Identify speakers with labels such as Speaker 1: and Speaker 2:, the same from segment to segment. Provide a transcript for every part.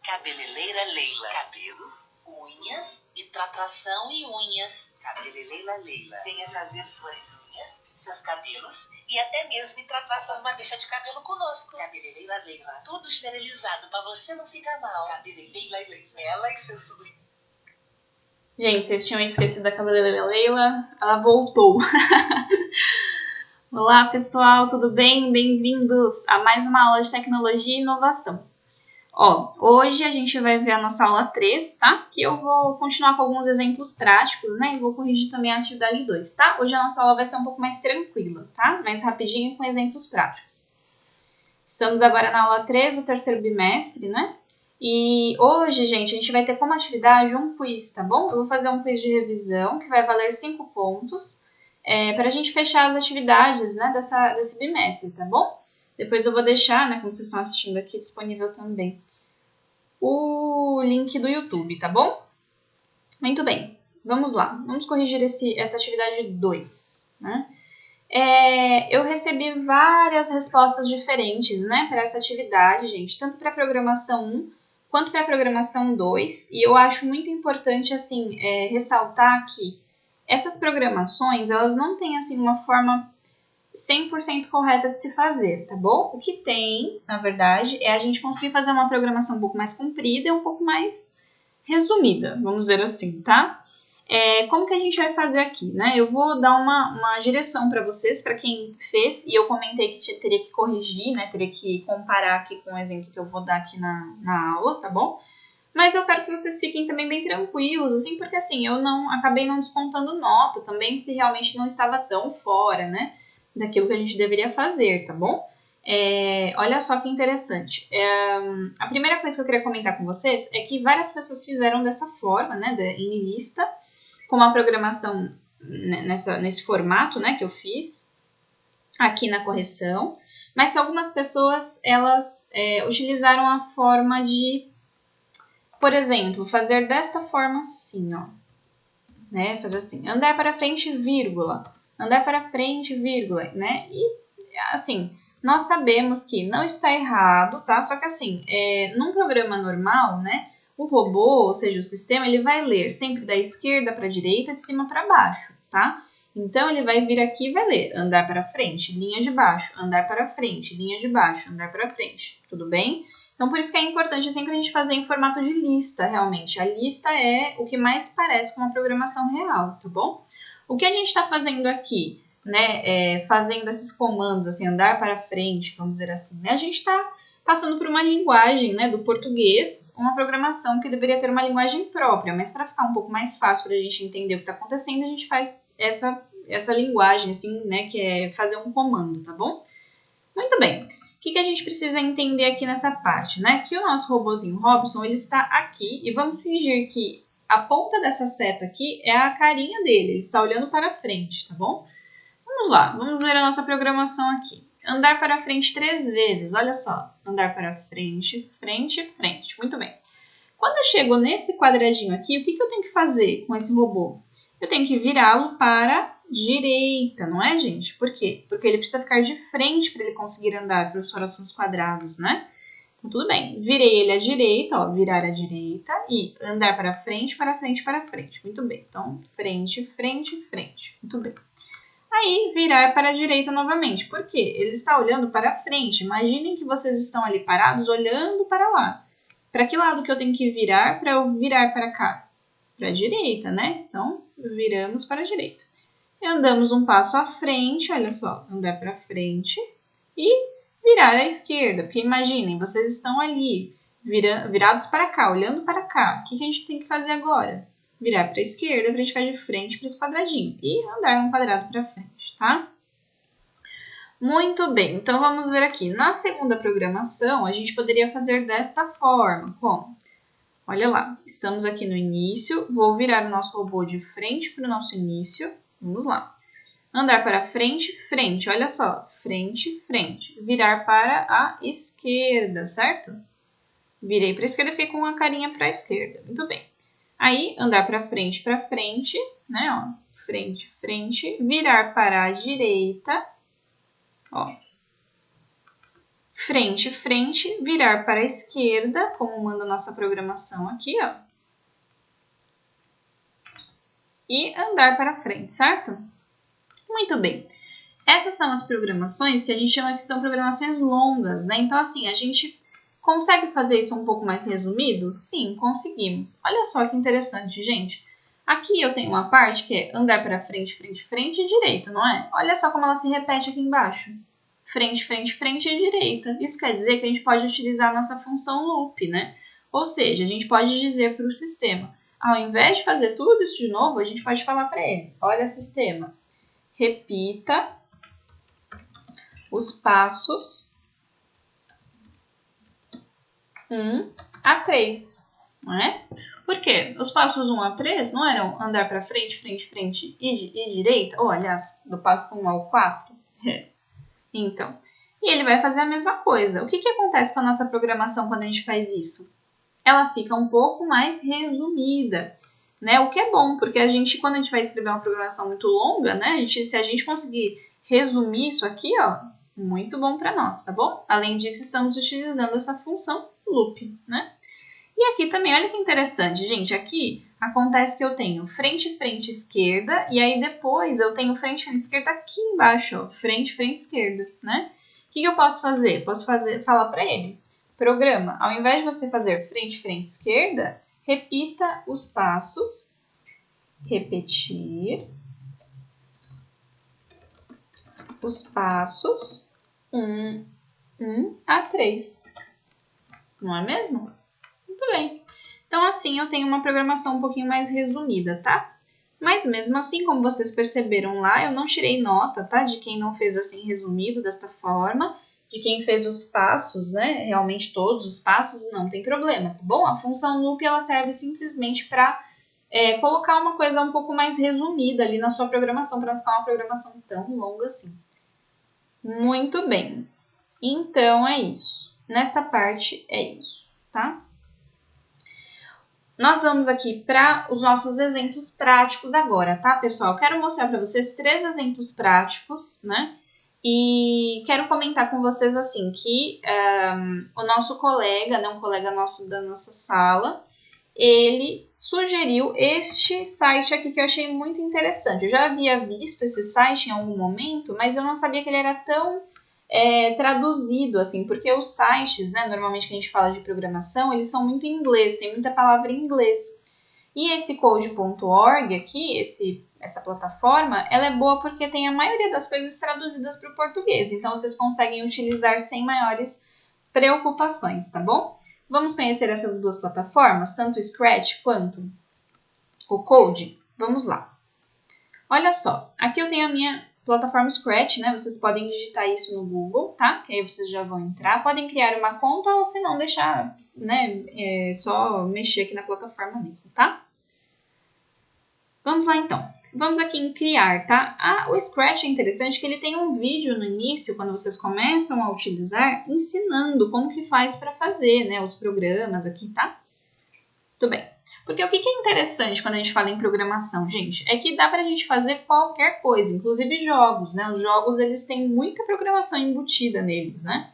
Speaker 1: Cabeleireira Leila. Cabelos, unhas e tratação e unhas. Cabeleireira Leila. Venha fazer suas unhas, seus cabelos e até mesmo tratar suas madeixas de cabelo conosco. Cabeleireira Leila. Tudo esterilizado para você não ficar mal. Cabeleireira Leila. Ela e seu sobrinho.
Speaker 2: Gente, vocês tinham esquecido da cabeleireira Leila? Ela voltou. Olá, pessoal, tudo bem? Bem-vindos a mais uma aula de tecnologia e inovação. Hoje a gente vai ver a nossa aula 3, tá? Que eu vou continuar com alguns exemplos práticos, né? E vou corrigir também a atividade 2, tá? Hoje a nossa aula vai ser um pouco mais tranquila, tá? Mais rapidinho com exemplos práticos. Estamos agora na aula 3 do terceiro bimestre, né? E hoje, gente, a gente vai ter como atividade um quiz, tá bom? Eu vou fazer um quiz de revisão que vai valer 5 pontos para a gente fechar as atividades, né, desse bimestre, tá bom? Depois eu vou deixar, né, como vocês estão assistindo aqui, disponível também o link do YouTube, tá bom? Muito bem, vamos lá. Vamos corrigir essa atividade 2, né? Eu recebi várias respostas diferentes, né, para essa atividade, gente, tanto para a programação 1 quanto para a programação 2, e eu acho muito importante, assim, ressaltar que essas programações, elas não têm, assim, uma forma 100% correta de se fazer, tá bom? O que tem, na verdade, é a gente conseguir fazer uma programação um pouco mais comprida e um pouco mais resumida, vamos dizer assim, tá? Como que a gente vai fazer aqui, né? Eu vou dar uma direção para vocês, para quem fez, e eu comentei que teria que corrigir, né? Teria que comparar aqui com o exemplo que eu vou dar aqui na aula, tá bom? Mas eu quero que vocês fiquem também bem tranquilos, assim, porque assim, eu acabei não descontando nota também, se realmente não estava tão fora, né? Daquilo que a gente deveria fazer, tá bom? Olha só que interessante. A primeira coisa que eu queria comentar com vocês é que várias pessoas fizeram dessa forma, né? Em lista, com uma programação nesse formato, né? Que eu fiz aqui na correção. Mas que algumas pessoas, elas utilizaram a forma de, por exemplo, fazer desta forma assim, ó. Né? Fazer assim, andar para frente, vírgula. Andar para frente, vírgula, né? E, assim, nós sabemos que não está errado, tá? Só que, assim, num programa normal, né? O robô, ou seja, o sistema, ele vai ler sempre da esquerda para a direita, de cima para baixo, tá? Então, ele vai vir aqui e vai ler andar para frente, linha de baixo, andar para frente, linha de baixo, andar para frente, tudo bem? Então, por isso que é importante sempre a gente fazer em formato de lista, realmente. A lista é o que mais parece com uma programação real, tá bom? O que a gente está fazendo aqui, né, fazendo esses comandos, assim, andar para frente, vamos dizer assim, né? A gente está passando por uma linguagem, né, do português, uma programação que deveria ter uma linguagem própria, mas para ficar um pouco mais fácil para a gente entender o que está acontecendo, a gente faz essa linguagem, assim, né, que é fazer um comando, tá bom? Muito bem. O que a gente precisa entender aqui nessa parte, né? Que o nosso robozinho Robson, ele está aqui e vamos fingir que a ponta dessa seta aqui é a carinha dele, ele está olhando para frente, tá bom? Vamos lá, vamos ver a nossa programação aqui. Andar para frente 3 vezes, olha só. Andar para frente, frente, frente. Muito bem. Quando eu chego nesse quadradinho aqui, o que eu tenho que fazer com esse robô? Eu tenho que virá-lo para direita, não é, gente? Por quê? Porque ele precisa ficar de frente para ele conseguir andar para os próximos quadrados, né? Então, tudo bem. Virei ele à direita, ó, virar à direita e andar para frente, para frente, para frente. Muito bem. Então, frente, frente, frente. Muito bem. Aí, virar para a direita novamente. Por quê? Ele está olhando para frente. Imaginem que vocês estão ali parados, olhando para lá. Para que lado que eu tenho que virar para eu virar para cá? Para a direita, né? Então, viramos para a direita. E andamos um passo à frente, olha só, andar para frente e virar à esquerda. Porque imaginem, vocês estão ali, virados para cá, olhando para cá. O que a gente tem que fazer agora? Virar para a esquerda para a gente ficar de frente para esse quadradinho e andar um quadrado para frente, tá? Muito bem, então vamos ver aqui. Na segunda programação, a gente poderia fazer desta forma. Como? Olha lá, estamos aqui no início, vou virar o nosso robô de frente para o nosso início. Vamos lá. Andar para frente, frente, olha só. Frente, frente. Virar para a esquerda, certo? Virei para a esquerda e fiquei com a carinha para a esquerda. Muito bem. Aí, andar para frente, né? Ó, frente, frente. Virar para a direita. Ó. frente, frente, virar para a esquerda, como manda a nossa programação aqui, ó. E andar para frente, certo? Muito bem. Essas são as programações que a gente chama que são programações longas, né? Então, assim, a gente consegue fazer isso um pouco mais resumido? Sim, conseguimos. Olha só que interessante, gente. Aqui eu tenho uma parte que é andar para frente, frente, frente e direita, não é? Olha só como ela se repete aqui embaixo. Frente, frente, frente e direita. Isso quer dizer que a gente pode utilizar a nossa função loop, né? Ou seja, a gente pode dizer para o sistema, ao invés de fazer tudo isso de novo, a gente pode falar para ele, olha, sistema, repita os passos 1 a 3, não é? Por quê? Os passos 1 a 3 não eram andar para frente, frente, frente e direita? Ou, aliás, do passo 1 ao 4? Então, e ele vai fazer a mesma coisa. O que acontece com a nossa programação quando a gente faz isso? Ela fica um pouco mais resumida, né? O que é bom, porque a gente, quando a gente vai escrever uma programação muito longa, né? Se a gente conseguir resumir isso aqui, ó, muito bom para nós, tá bom? Além disso, estamos utilizando essa função loop, né? E aqui também, olha que interessante, gente. Aqui acontece que eu tenho frente, frente, esquerda, e aí depois eu tenho frente, frente, esquerda aqui embaixo, ó, frente, frente, esquerda, né? O que eu posso fazer? Posso falar para ele, programa, ao invés de você fazer frente, frente, esquerda, repita os passos, repetir os passos 1 a 3, não é mesmo? Muito bem. Então, assim, eu tenho uma programação um pouquinho mais resumida, tá? Mas, mesmo assim, como vocês perceberam lá, eu não tirei nota, tá? De quem não fez assim resumido dessa forma, de quem fez os passos, né? Realmente todos os passos, não tem problema, tá bom? A função loop, ela serve simplesmente para colocar uma coisa um pouco mais resumida ali na sua programação, para não ficar uma programação tão longa assim. Muito bem. Então, é isso. Nessa parte, é isso, tá? Nós vamos aqui para os nossos exemplos práticos agora, tá, pessoal? Quero mostrar para vocês 3 exemplos práticos, né? E quero comentar com vocês, assim, que o nosso colega, né, um colega nosso da nossa sala, ele sugeriu este site aqui que eu achei muito interessante. Eu já havia visto esse site em algum momento, mas eu não sabia que ele era tão traduzido, assim, porque os sites, né, normalmente que a gente fala de programação, eles são muito em inglês, tem muita palavra em inglês. E esse code.org aqui, essa plataforma, ela é boa porque tem a maioria das coisas traduzidas para o português, então vocês conseguem utilizar sem maiores preocupações, tá bom? Vamos conhecer essas duas plataformas, tanto o Scratch quanto o Code? Vamos lá. Olha só, aqui eu tenho a minha plataforma Scratch, né? Vocês podem digitar isso no Google, tá? Que aí vocês já vão entrar. Podem criar uma conta ou se não deixar, né? Só mexer aqui na plataforma mesmo, tá? Vamos lá então. Vamos aqui em criar, tá? O Scratch é interessante que ele tem um vídeo no início, quando vocês começam a utilizar, ensinando como que faz para fazer, né? Os programas aqui, tá? Tudo bem. Porque o que é interessante quando a gente fala em programação, gente, é que dá pra gente fazer qualquer coisa, inclusive jogos, né? Os jogos, eles têm muita programação embutida neles, né?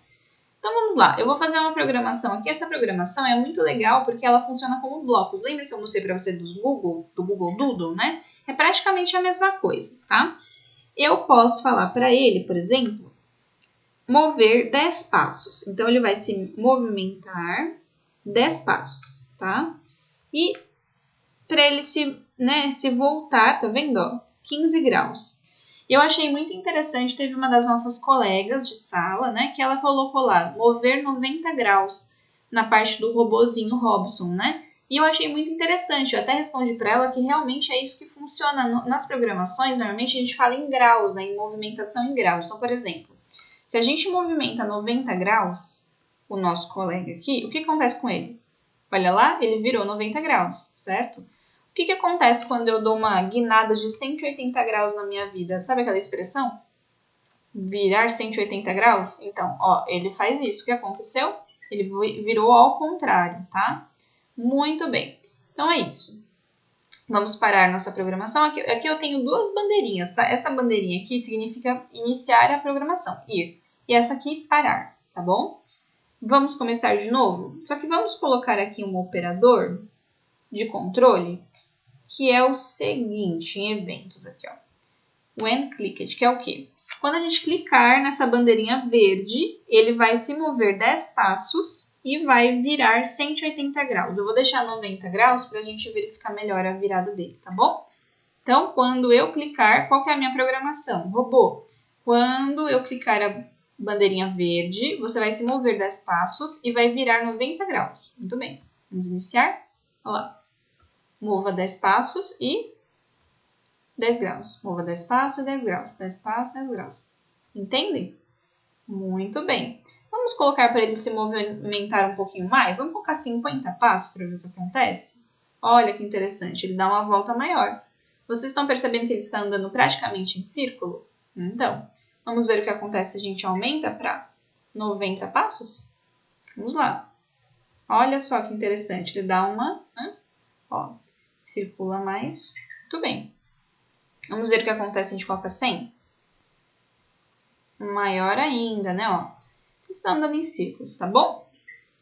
Speaker 2: Então, vamos lá. Eu vou fazer uma programação aqui. Essa programação é muito legal porque ela funciona como blocos. Lembra que eu mostrei pra você do Google Doodle, né? É praticamente a mesma coisa, tá? Eu posso falar para ele, por exemplo, mover 10 passos. Então, ele vai se movimentar 10 passos, tá? E para ele se voltar, tá vendo? Ó, 15 graus. Eu achei muito interessante, teve uma das nossas colegas de sala, né, que ela colocou lá, mover 90 graus na parte do robozinho Robson, né? E eu achei muito interessante, eu até respondi para ela que realmente é isso que funciona nas programações, normalmente a gente fala em graus, né, em movimentação em graus. Então, por exemplo, se a gente movimenta 90 graus, o nosso colega aqui, o que acontece com ele? Olha lá, ele virou 90 graus, certo? O que acontece quando eu dou uma guinada de 180 graus na minha vida? Sabe aquela expressão? Virar 180 graus? Então, ó, ele faz isso. O que aconteceu? Ele virou ao contrário, tá? Muito bem. Então, é isso. Vamos parar nossa programação. Aqui eu tenho duas bandeirinhas, tá? Essa bandeirinha aqui significa iniciar a programação, ir. E essa aqui, parar. tá bom? Vamos começar de novo? Só que vamos colocar aqui um operador de controle, que é o seguinte, em eventos aqui, ó. When clicked, que é o quê? Quando a gente clicar nessa bandeirinha verde, ele vai se mover 10 passos e vai virar 180 graus. Eu vou deixar 90 graus para a gente verificar melhor a virada dele, tá bom? Então, quando eu clicar, qual que é a minha programação? Robô, quando eu clicar a bandeirinha verde, você vai se mover 10 passos e vai virar 90 graus. Muito bem. Vamos iniciar? Olha lá. Mova 10 passos e 10 graus. Mova 10 passos e 10 graus. 10 passos e 10 graus. Entendem? Muito bem. Vamos colocar para ele se movimentar um pouquinho mais? Vamos colocar 50 passos para ver o que acontece? Olha que interessante. Ele dá uma volta maior. Vocês estão percebendo que ele está andando praticamente em círculo? Então, vamos ver o que acontece se a gente aumenta para 90 passos? Vamos lá. Olha só que interessante. Ele dá uma... Ó, circula mais. Muito bem. Vamos ver o que acontece se a gente coloca 100? Maior ainda, né? Ó, está andando em círculos, tá bom?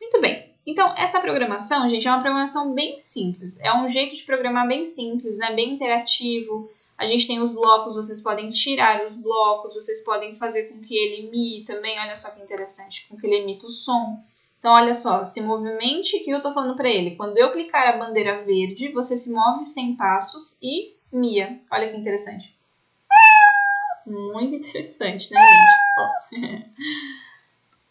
Speaker 2: Muito bem. Então, essa programação, gente, é uma programação bem simples. É um jeito de programar bem simples, né? Bem interativo. A gente tem os blocos, vocês podem tirar os blocos, vocês podem fazer com que ele imite também. Olha só que interessante, com que ele emita o som. Então, olha só, se movimente, o que eu estou falando para ele? Quando eu clicar a bandeira verde, você se move 100 passos e mia. Olha que interessante. Muito interessante, né, gente?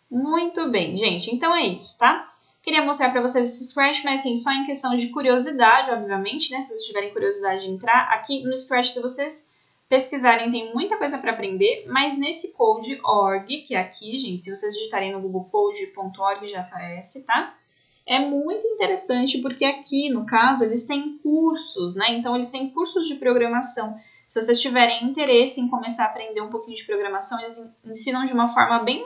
Speaker 2: Muito bem, gente. Então é isso, tá? Queria mostrar para vocês esse Scratch, mas assim, só em questão de curiosidade, obviamente, né? Se vocês tiverem curiosidade de entrar aqui no Scratch, se vocês pesquisarem, tem muita coisa para aprender, mas nesse code.org, que é aqui, gente, se vocês digitarem no Google code.org já aparece, tá? É muito interessante porque aqui, no caso, eles têm cursos, né? Então, eles têm cursos de programação. Se vocês tiverem interesse em começar a aprender um pouquinho de programação, eles ensinam de uma forma bem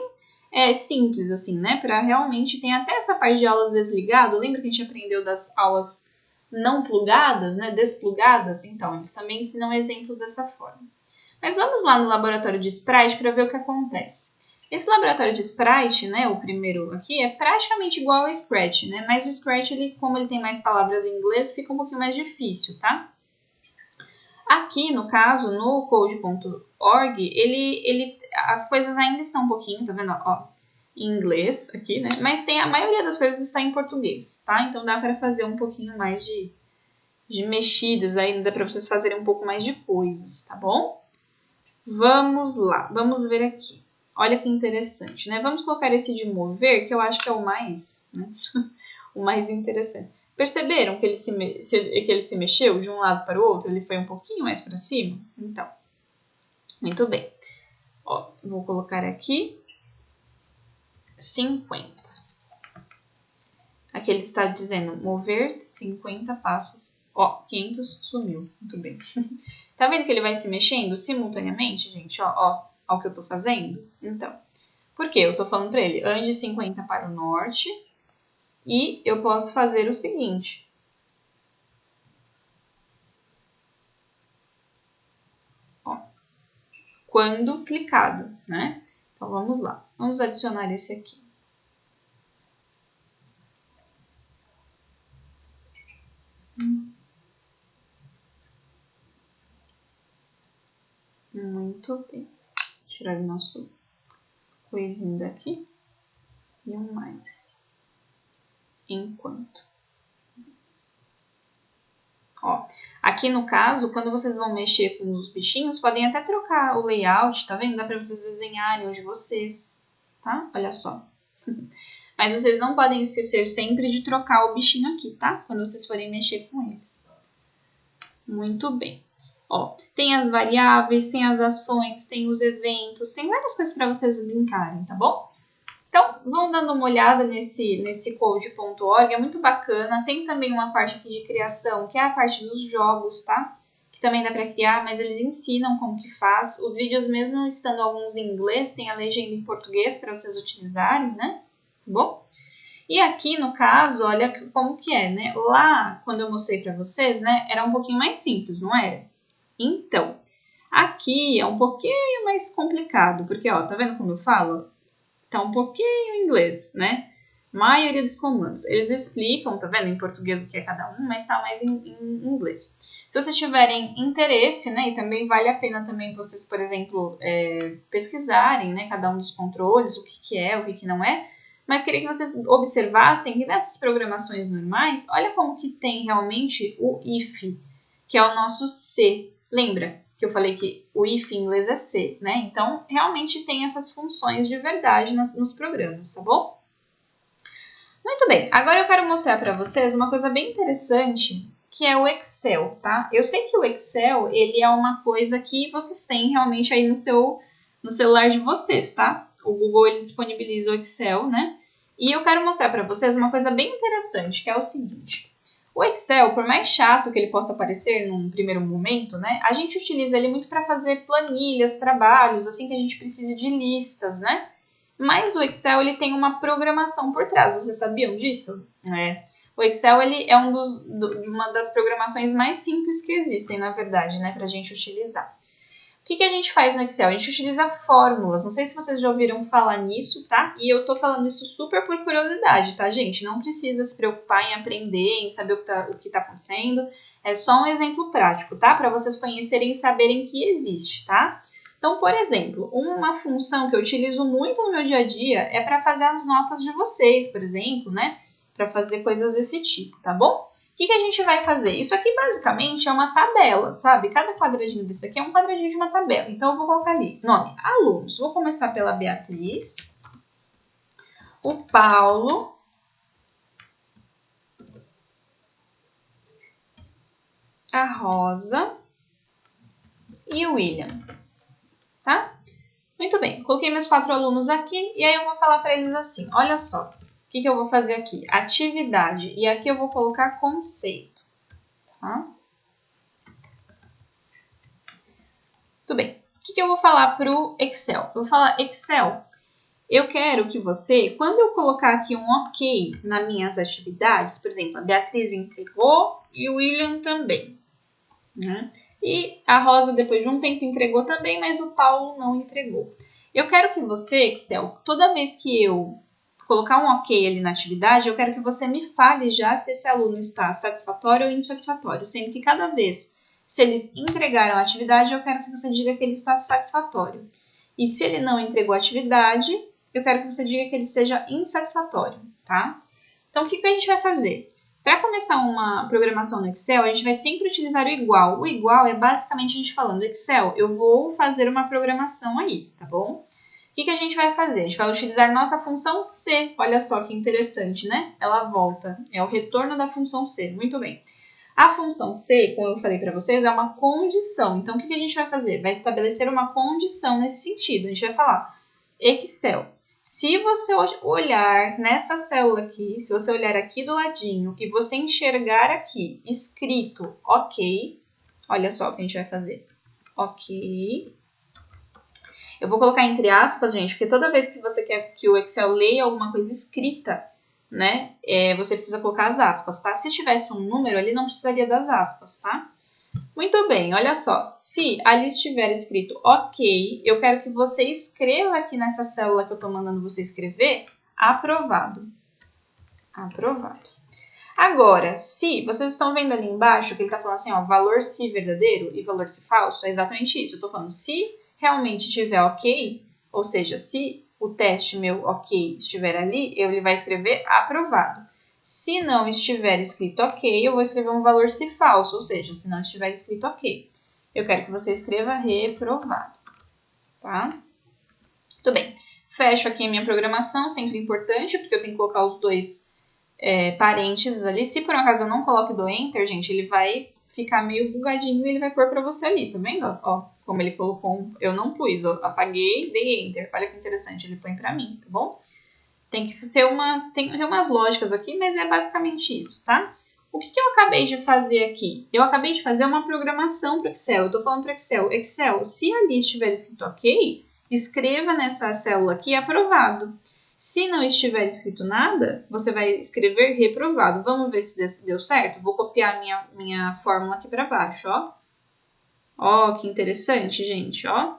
Speaker 2: simples, assim, né? Para realmente, tem até essa parte de aulas desligado. Lembra que a gente aprendeu das aulas não plugadas, né? Desplugadas? Então, eles também ensinam exemplos dessa forma. Mas vamos lá no laboratório de Sprite para ver o que acontece. Esse laboratório de Sprite, né, o primeiro aqui, é praticamente igual ao Scratch, né? Mas o Scratch, como ele tem mais palavras em inglês, fica um pouquinho mais difícil, tá? Aqui, no caso, no code.org, as coisas ainda estão um pouquinho, tá vendo? Ó, em inglês aqui, né? Mas a maioria das coisas está em português, tá? Então dá para fazer um pouquinho mais de mexidas aí, dá para vocês fazerem um pouco mais de coisas, tá bom? Vamos lá, vamos ver aqui. Olha que interessante, né? Vamos colocar esse de mover, que eu acho que é o mais, né? O mais interessante. Perceberam que ele se mexeu de um lado para o outro? Ele foi um pouquinho mais para cima? Então, muito bem. Ó, vou colocar aqui 50. Aqui ele está dizendo mover 50 passos. Ó, 500 sumiu. Muito bem. Tá vendo que ele vai se mexendo simultaneamente, gente? Ó o que eu tô fazendo. Então, por quê? Eu tô falando para ele, ande 50 para o norte e eu posso fazer o seguinte. Ó, quando clicado, né? Então, vamos lá. Vamos adicionar esse aqui. Muito bem. Tirar o nosso coisinho daqui. E um mais. Enquanto. Ó, aqui no caso, quando vocês vão mexer com os bichinhos, podem até trocar o layout, tá vendo? Dá pra vocês desenharem o de vocês, tá? Olha só. Mas vocês não podem esquecer sempre de trocar o bichinho aqui, tá? Quando vocês forem mexer com eles. Muito bem. Ó, tem as variáveis, tem as ações, tem os eventos, tem várias coisas para vocês brincarem, tá bom? Então, vão dando uma olhada nesse code.org, é muito bacana. Tem também uma parte aqui de criação, que é a parte dos jogos, tá? Que também dá para criar, mas eles ensinam como que faz. Os vídeos, mesmo estando alguns em inglês, tem a legenda em português para vocês utilizarem, né? Tá bom? E aqui, no caso, olha como que é, né? Lá, quando eu mostrei para vocês, né? Era um pouquinho mais simples, não era? Então, aqui é um pouquinho mais complicado, porque, ó, tá vendo como eu falo? tá um pouquinho em inglês, né? Maioria dos comandos. Eles explicam, tá vendo, em português o que é cada um, mas tá mais em inglês. Se vocês tiverem interesse, né, e também vale a pena também vocês, por exemplo, pesquisarem, né, cada um dos controles, o que é, o que não é, mas queria que vocês observassem que nessas programações normais, olha como que tem realmente o if, que é o nosso C. Lembra que eu falei que o if em inglês é C, né? Então, realmente tem essas funções de verdade nos programas, tá bom? Muito bem, agora eu quero mostrar para vocês uma coisa bem interessante, que é o Excel, tá? Eu sei que o Excel, ele é uma coisa que vocês têm realmente aí no celular de vocês, tá? O Google, ele disponibiliza o Excel, né? E eu quero mostrar para vocês uma coisa bem interessante, que é o seguinte. O Excel, por mais chato que ele possa parecer num primeiro momento, né? A gente utiliza ele muito para fazer planilhas, trabalhos, assim que a gente precise de listas, né? Mas o Excel, ele tem uma programação por trás. Vocês sabiam disso? O Excel, ele é uma das programações mais simples que existem, na verdade, né? Pra gente utilizar. O que a gente faz no Excel? A gente utiliza fórmulas. Não sei se vocês já ouviram falar nisso, tá? E eu tô falando isso super por curiosidade, tá, gente? Não precisa se preocupar em aprender, em saber o que tá acontecendo. É só um exemplo prático, tá? Para vocês conhecerem e saberem que existe, tá? Então, por exemplo, uma função que eu utilizo muito no meu dia a dia é para fazer as notas de vocês, por exemplo, né? Para fazer coisas desse tipo, tá bom? O que a gente vai fazer? Isso aqui basicamente é uma tabela, sabe? Cada quadradinho desse aqui é um quadradinho de uma tabela. Então, eu vou colocar ali, nome, alunos. Vou começar pela Beatriz, o Paulo, a Rosa e o William, tá? Muito bem, coloquei meus 4 alunos aqui e aí eu vou falar para eles assim, olha só, o que eu vou fazer aqui? Atividade, e aqui eu vou colocar conceito, tá? Tudo bem, o que eu vou falar para o Excel? Eu vou falar, Excel, eu quero que você, quando eu colocar aqui um ok nas minhas atividades, por exemplo, a Beatriz entregou e o William também, né? E a Rosa, depois de um tempo, entregou também, mas o Paulo não entregou. Eu quero que você, Excel, toda vez que eu colocar um ok ali na atividade, eu quero que você me fale já se esse aluno está satisfatório ou insatisfatório, sendo que cada vez, se eles entregaram a atividade, eu quero que você diga que ele está satisfatório. E se ele não entregou a atividade, eu quero que você diga que ele seja insatisfatório, tá? Então, o que a gente vai fazer? Para começar uma programação no Excel, a gente vai sempre utilizar o igual. O igual é basicamente a gente falando, Excel, eu vou fazer uma programação aí, tá bom? O que a gente vai fazer? A gente vai utilizar nossa função C. Olha só que interessante, né? Ela volta. É o retorno da função C. Muito bem. A função C, como eu falei para vocês, é uma condição. Então, o que a gente vai fazer? Vai estabelecer uma condição nesse sentido. A gente vai falar, Excel, se você olhar nessa célula aqui, se você olhar aqui do ladinho e você enxergar aqui escrito ok, olha só o que a gente vai fazer. Ok. Eu vou colocar entre aspas, gente, porque toda vez que você quer que o Excel leia alguma coisa escrita, né, você precisa colocar as aspas, tá? Se tivesse um número ali, não precisaria das aspas, tá? Muito bem, olha só. Se ali estiver escrito ok, eu quero que você escreva aqui nessa célula que eu estou mandando você escrever, aprovado. Aprovado. Agora, se vocês estão vendo ali embaixo que ele está falando assim, ó, valor se verdadeiro e valor se falso, é exatamente isso. Eu estou falando se realmente tiver ok, ou seja, se o teste meu ok estiver ali, ele vai escrever aprovado. Se não estiver escrito ok, eu vou escrever um valor se falso, ou seja, se não estiver escrito ok. Eu quero que você escreva reprovado, tá? Tudo bem. Fecho aqui a minha programação, sempre importante, porque eu tenho que colocar os dois parênteses ali. Se por acaso eu não coloco do Enter, gente, ele vai ficar meio bugadinho e ele vai pôr para você ali, tá vendo? Ó, como ele colocou, eu não pus, ó, apaguei, dei Enter. Olha que interessante, ele põe para mim, tá bom? Tem que ser tem umas lógicas aqui, mas é basicamente isso, tá? O que eu acabei de fazer aqui? Eu acabei de fazer uma programação para o Excel. Eu estou falando para o Excel. Excel, se ali estiver escrito ok, escreva nessa célula aqui aprovado. Se não estiver escrito nada, você vai escrever reprovado. Vamos ver se deu certo? Vou copiar minha fórmula aqui para baixo, ó. Ó, que interessante, gente, ó.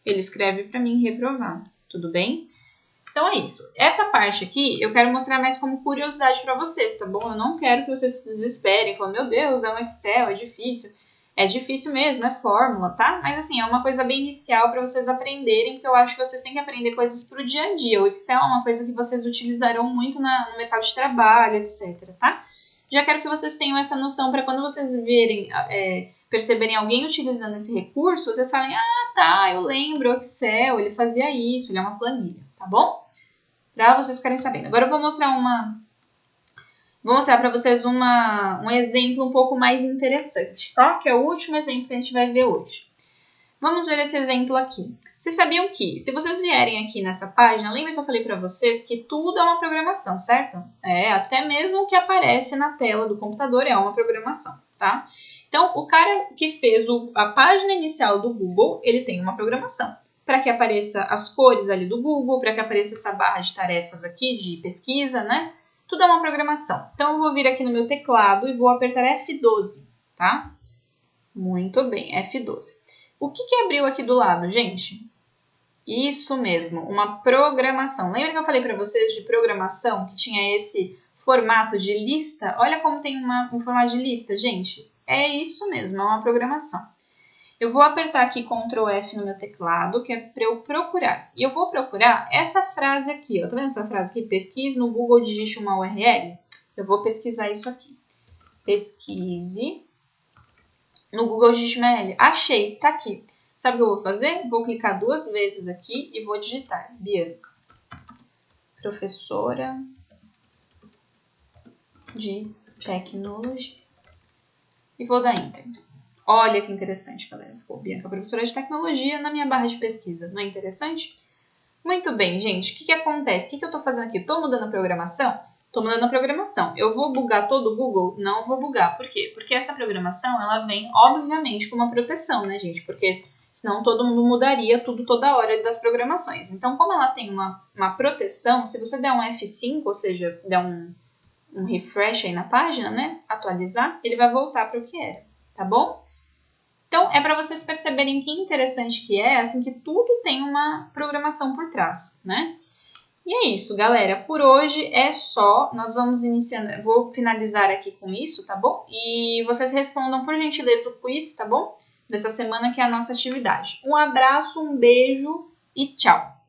Speaker 2: Ele escreve para mim reprovado, tudo bem? Então é isso. Essa parte aqui eu quero mostrar mais como curiosidade para vocês, tá bom? Eu não quero que vocês se desesperem, falando, meu Deus, é um Excel, é difícil. É difícil mesmo, é fórmula, tá? Mas assim, é uma coisa bem inicial para vocês aprenderem, porque eu acho que vocês têm que aprender coisas pro dia a dia. O Excel é uma coisa que vocês utilizarão muito no mercado de trabalho, etc, tá? Já quero que vocês tenham essa noção para quando vocês verem, perceberem alguém utilizando esse recurso, vocês falem, ah, tá, eu lembro, o Excel, ele fazia isso, ele é uma planilha, tá bom? Para vocês ficarem sabendo. Agora eu vou mostrar para vocês um exemplo um pouco mais interessante, tá? Que é o último exemplo que a gente vai ver hoje. Vamos ver esse exemplo aqui. Vocês sabiam que, se vocês vierem aqui nessa página, lembra que eu falei para vocês que tudo é uma programação, certo? Até mesmo o que aparece na tela do computador é uma programação, tá? Então, o cara que fez a página inicial do Google, ele tem uma programação. Para que apareça as cores ali do Google, para que apareça essa barra de tarefas aqui de pesquisa, né? Tudo é uma programação. Então, eu vou vir aqui no meu teclado e vou apertar F12, tá? Muito bem, F12. O que abriu aqui do lado, gente? Isso mesmo, uma programação. Lembra que eu falei para vocês de programação, que tinha esse formato de lista? Olha como tem um formato de lista, gente. É isso mesmo, é uma programação. Eu vou apertar aqui Ctrl F no meu teclado, que é para eu procurar. E eu vou procurar essa frase aqui, ó. Tá vendo essa frase aqui? Pesquise no Google, digite uma URL. Eu vou pesquisar isso aqui. Pesquise no Google, digite uma URL. Achei, tá aqui. Sabe o que eu vou fazer? Vou clicar 2 vezes aqui e vou digitar. Bianca, professora de tecnologia. E vou dar Enter. Olha que interessante, galera. Ficou Bianca, professora de tecnologia, na minha barra de pesquisa. Não é interessante? Muito bem, gente. O que acontece? O que eu estou fazendo aqui? Estou mudando a programação? Estou mudando a programação. Eu vou bugar todo o Google? Não vou bugar. Por quê? Porque essa programação, ela vem, obviamente, com uma proteção, né, gente? Porque senão todo mundo mudaria tudo toda hora das programações. Então, como ela tem uma proteção, se você der um F5, ou seja, der um refresh aí na página, né? Atualizar, ele vai voltar para o que era, tá bom? Então, é para vocês perceberem que interessante que é, assim, que tudo tem uma programação por trás, né? E é isso, galera. Por hoje é só. Nós vamos iniciando. Vou finalizar aqui com isso, tá bom? E vocês respondam, por gentileza, o quiz, tá bom? Dessa semana, que é a nossa atividade. Um abraço, um beijo e tchau!